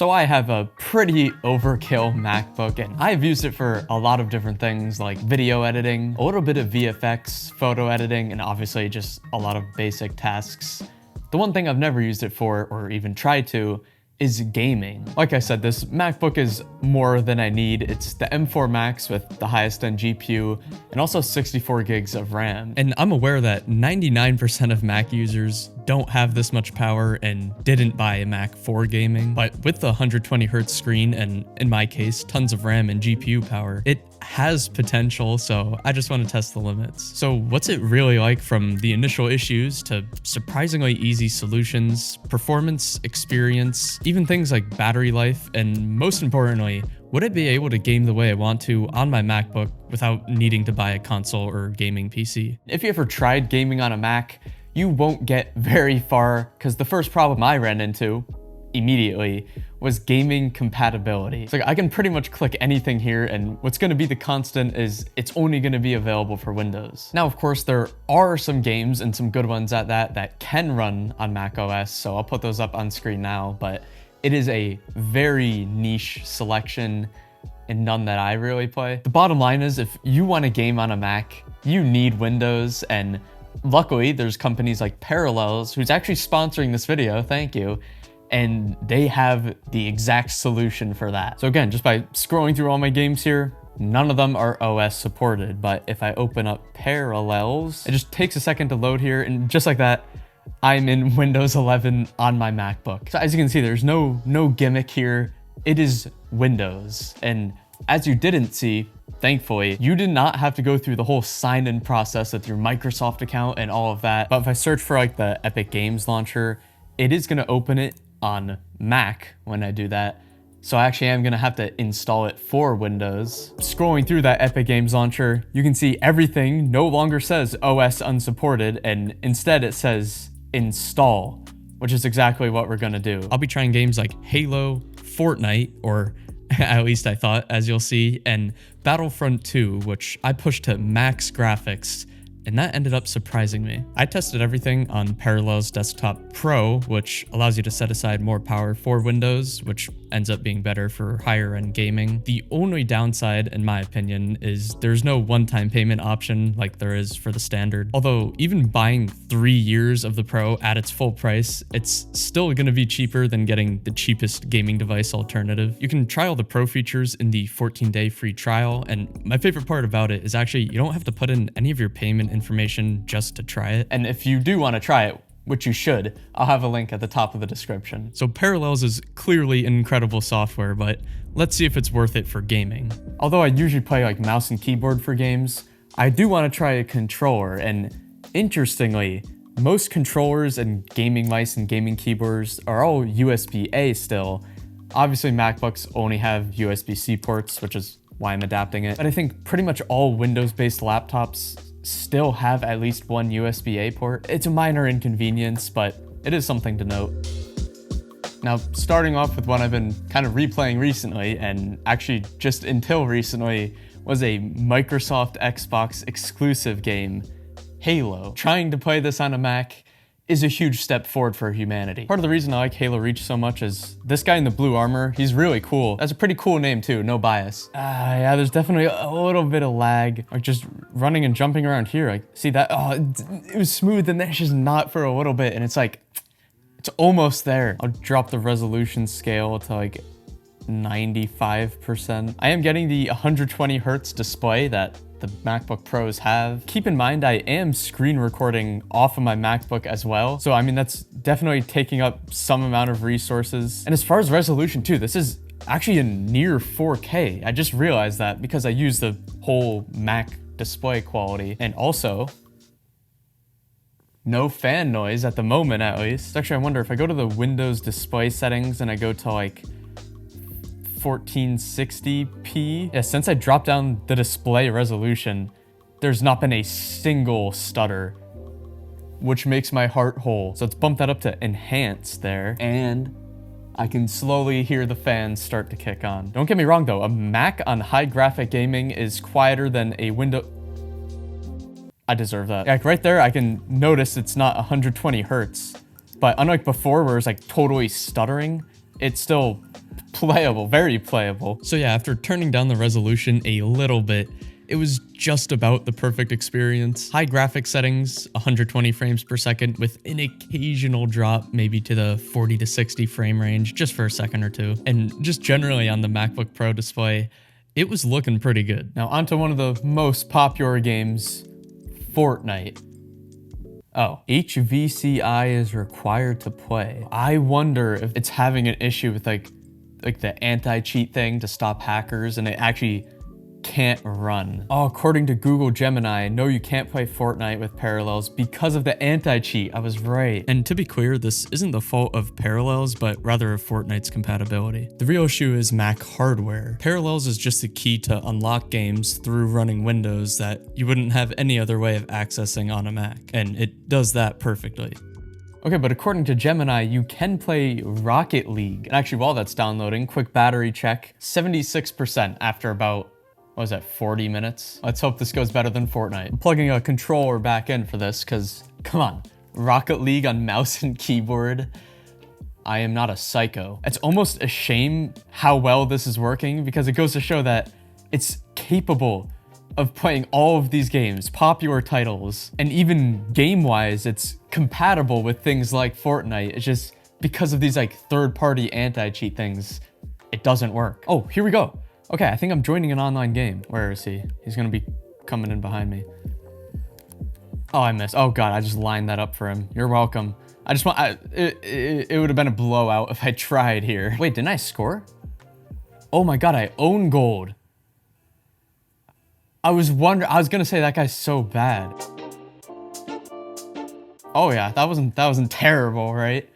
So I have a pretty overkill MacBook, and I've used it for a lot of different things like video editing, a little bit of VFX, photo editing, and obviously just a lot of basic tasks. The one thing I've never used it for, or even tried to, is gaming. Like I said, this MacBook is more than I need. It's the M4 Max with the highest end GPU and also 64 gigs of RAM. And I'm aware that 99% of Mac users don't have this much power and didn't buy a Mac for gaming. But with the 120 hertz screen and, in my case, tons of RAM and GPU power, it has potential, so I just want to test the limits. So what's it really like from the initial issues to surprisingly easy solutions, performance, experience, even things like battery life, and most importantly, would I be able to game the way I want to on my MacBook without needing to buy a console or gaming PC? If you ever tried gaming on a Mac, you won't get very far, because the first problem I ran into immediately was gaming compatibility. It's like I can pretty much click anything here, and what's going to be the constant is it's only going to be available for Windows. Now, of course, there are some games and some good ones at that can run on Mac OS, so I'll put those up on screen now, but it is a very niche selection and none that I really play. The bottom line is, if you want to game on a Mac, you need Windows, and luckily there's companies like Parallels, who's actually sponsoring this video, thank you, and they have the exact solution for that. So again, just by scrolling through all my games here, none of them are OS supported, but if I open up Parallels, it just takes a second to load here, and just like that, I'm in Windows 11 on my MacBook. So as you can see, there's no gimmick here. It is Windows. And as you didn't see, thankfully, you did not have to go through the whole sign-in process with your Microsoft account and all of that. But if I search for like the Epic Games launcher, it is gonna open it on Mac when I do that. So I actually am gonna have to install it for Windows. Scrolling through that Epic Games launcher, you can see everything no longer says OS unsupported, and instead it says install, which is exactly what we're gonna do. I'll be trying games like Halo, Fortnite, or at least I thought, as you'll see, and Battlefront 2, which I pushed to max graphics, and that ended up surprising me. I tested everything on Parallels Desktop Pro, which allows you to set aside more power for Windows, which ends up being better for higher end gaming. The only downside, in my opinion, is there's no one-time payment option like there is for the standard. Although even buying 3 years of the Pro at its full price, it's still gonna be cheaper than getting the cheapest gaming device alternative. You can try all the Pro features in the 14-day free trial, and my favorite part about it is actually you don't have to put in any of your payment information just to try it. And if you do want to try it, which you should, I'll have a link at the top of the description. So Parallels is clearly incredible software, but let's see if it's worth it for gaming. Although I usually play like mouse and keyboard for games, I do want to try a controller, and interestingly, most controllers and gaming mice and gaming keyboards are all USB-A still. Obviously MacBooks only have USB-C ports, which is why I'm adapting it. But I think pretty much all Windows-based laptops still have at least one USB-A port. It's a minor inconvenience, but it is something to note. Now, starting off with one I've been kind of replaying recently, and actually just until recently, was a Microsoft Xbox exclusive game, Halo. Trying to play this on a Mac is a huge step forward for humanity. Part of the reason I like Halo Reach so much is this guy in the blue armor, he's really cool. That's a pretty cool name too, no bias. Yeah, there's definitely a little bit of lag. Like just running and jumping around here, like see that, oh, it was smooth and then it's just not for a little bit, and it's like, it's almost there. I'll drop the resolution scale to like 95%. I am getting the 120 hertz display that the MacBook Pros have. Keep in mind, I am screen recording off of my MacBook as well. So, I mean, that's definitely taking up some amount of resources. And as far as resolution too, this is actually a near 4K. I just realized that because I use the whole Mac display quality. And also, no fan noise at the moment, at least. Actually, I wonder if I go to the Windows display settings and I go to like 1460p. Yeah, since I dropped down the display resolution, there's not been a single stutter, which makes my heart whole. So let's bump that up to enhance there, and I can slowly hear the fans start to kick on. Don't get me wrong though, a Mac on high graphic gaming is quieter than a Windows. I deserve that. Like right there, I can notice it's not 120 hertz, but unlike before where it's like totally stuttering, it's still playable, very playable. So yeah, after turning down the resolution a little bit, it was just about the perfect experience. High graphics settings, 120 frames per second with an occasional drop maybe to the 40 to 60 frame range just for a second or two. And just generally on the MacBook Pro display, it was looking pretty good. Now onto one of the most popular games, Fortnite. Oh, HVCI is required to play. I wonder if it's having an issue with like the anti-cheat thing to stop hackers and it actually can't run. Oh, according to Google Gemini, no, you can't play Fortnite with Parallels because of the anti-cheat. I was right. And to be clear, this isn't the fault of Parallels, but rather of Fortnite's compatibility. The real issue is Mac hardware. Parallels is just the key to unlock games through running Windows that you wouldn't have any other way of accessing on a Mac, and it does that perfectly. Okay, but according to Gemini, you can play Rocket League. And actually, while that's downloading, quick battery check, 76% after about, what was that, 40 minutes? Let's hope this goes better than Fortnite. I'm plugging a controller back in for this because, come on, Rocket League on mouse and keyboard. I am not a psycho. It's almost a shame how well this is working because it goes to show that it's capable of playing all of these games, popular titles, and even game-wise, it's compatible with things like Fortnite. It's just because of these like third-party anti-cheat things, it doesn't work. Oh, here we go. Okay, I think I'm joining an online game. Where is he? He's gonna be coming in behind me. Oh, I missed. Oh God, I just lined that up for him. You're welcome. I just want, it would have been a blowout if I tried here. Wait, didn't I score? Oh my God, I own gold. I was gonna say that guy's so bad. Oh yeah, that wasn't terrible, right?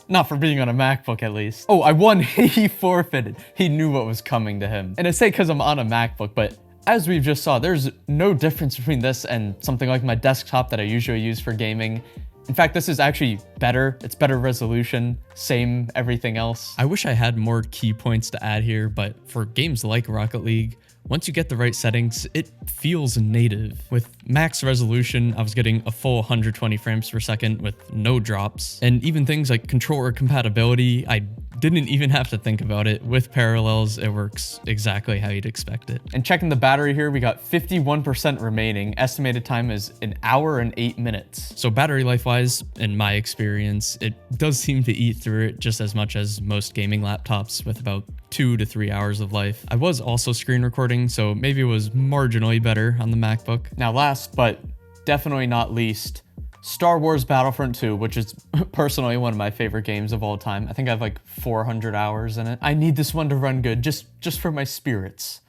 Not for being on a MacBook, at least. Oh, I won. He forfeited. He knew what was coming to him. And I say because I'm on a MacBook, but as we've just saw, there's no difference between this and something like my desktop that I usually use for gaming. In fact, this is actually better. It's better resolution, same everything else. I wish I had more key points to add here, but for games like Rocket League, once you get the right settings, it feels native. With max resolution, I was getting a full 120 frames per second with no drops. And even things like controller compatibility, I didn't even have to think about it. With Parallels, it works exactly how you'd expect it. And checking the battery here, we got 51% remaining. Estimated time is 1 hour and 8 minutes. So battery life-wise, in my experience, it does seem to eat through it just as much as most gaming laptops with about 2 to 3 hours of life. I was also screen recording, so maybe it was marginally better on the MacBook. Now last, but definitely not least, Star Wars Battlefront 2, which is personally one of my favorite games of all time. I think I have like 400 hours in it. I need this one to run good, just for my spirits.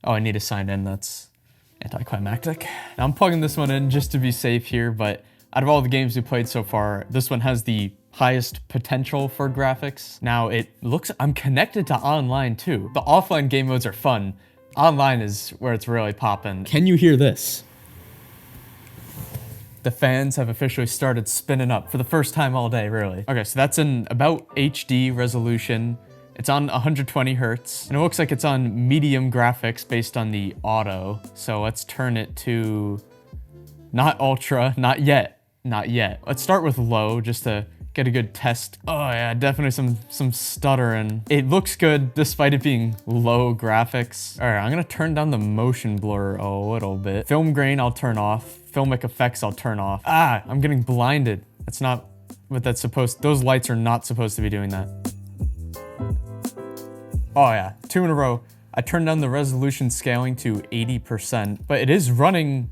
Oh, I need to sign in, that's anticlimactic. Now I'm plugging this one in just to be safe here, but out of all the games we played so far, this one has the highest potential for graphics. Now I'm connected to online too. The offline game modes are fun. Online is where it's really popping. Can you hear this? The fans have officially started spinning up for the first time all day, really. Okay, so that's in about HD resolution. It's on 120 hertz, and it looks like it's on medium graphics based on the auto. So let's turn it to not ultra, not yet. Let's start with low just to get a good test. Oh yeah, definitely some stuttering. It looks good despite it being low graphics. All right, I'm gonna turn down the motion blur a little bit. Film grain, I'll turn off. Filmic effects, I'll turn off. Ah, I'm getting blinded. That's not what that's supposed, those lights are not supposed to be doing that. Oh yeah, 2 in a row. I turned down the resolution scaling to 80%, but it is running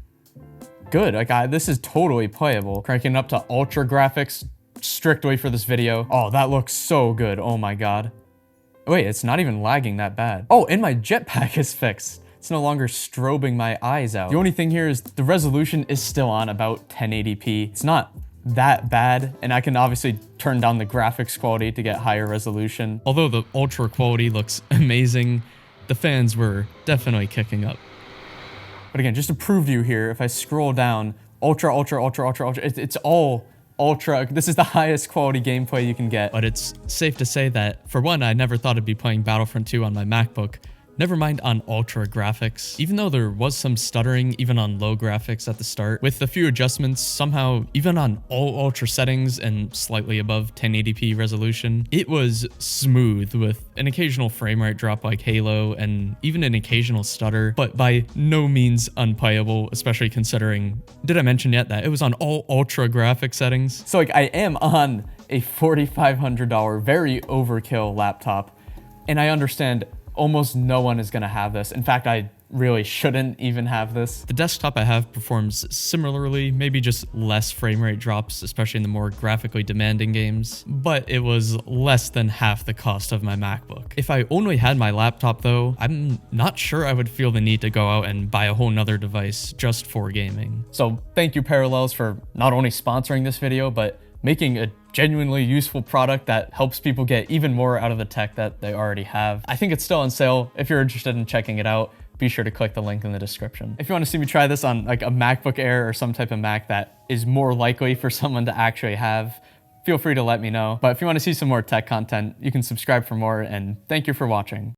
good. Like this is totally playable. Cranking it up to ultra graphics strictly for this video. Oh, that looks so good. Oh my God. Wait, it's not even lagging that bad. Oh, and my jetpack is fixed. It's no longer strobing my eyes out. The only thing here is the resolution is still on about 1080p. It's not that bad, and I can obviously turn down the graphics quality to get higher resolution. Although the ultra quality looks amazing, the fans were definitely kicking up. But again, just to prove to you here, if I scroll down, ultra, it's all ultra. This is the highest quality gameplay you can get. But it's safe to say that, for one, I never thought I'd be playing Battlefront 2 on my MacBook. Never mind on ultra graphics. Even though there was some stuttering even on low graphics at the start, with a few adjustments, somehow even on all ultra settings and slightly above 1080p resolution, it was smooth with an occasional frame rate drop like Halo and even an occasional stutter, but by no means unplayable, especially considering, did I mention yet that it was on all ultra graphic settings? So like I am on a $4,500 very overkill laptop, and I understand almost no one is going to have this. In fact, I really shouldn't even have this. The desktop I have performs similarly, maybe just less frame rate drops, especially in the more graphically demanding games, but it was less than half the cost of my MacBook. If I only had my laptop though, I'm not sure I would feel the need to go out and buy a whole nother device just for gaming. So thank you Parallels for not only sponsoring this video, but making a genuinely useful product that helps people get even more out of the tech that they already have. I think it's still on sale. If you're interested in checking it out, be sure to click the link in the description. If you want to see me try this on like a MacBook Air or some type of Mac that is more likely for someone to actually have, feel free to let me know. But if you want to see some more tech content, you can subscribe for more, and thank you for watching.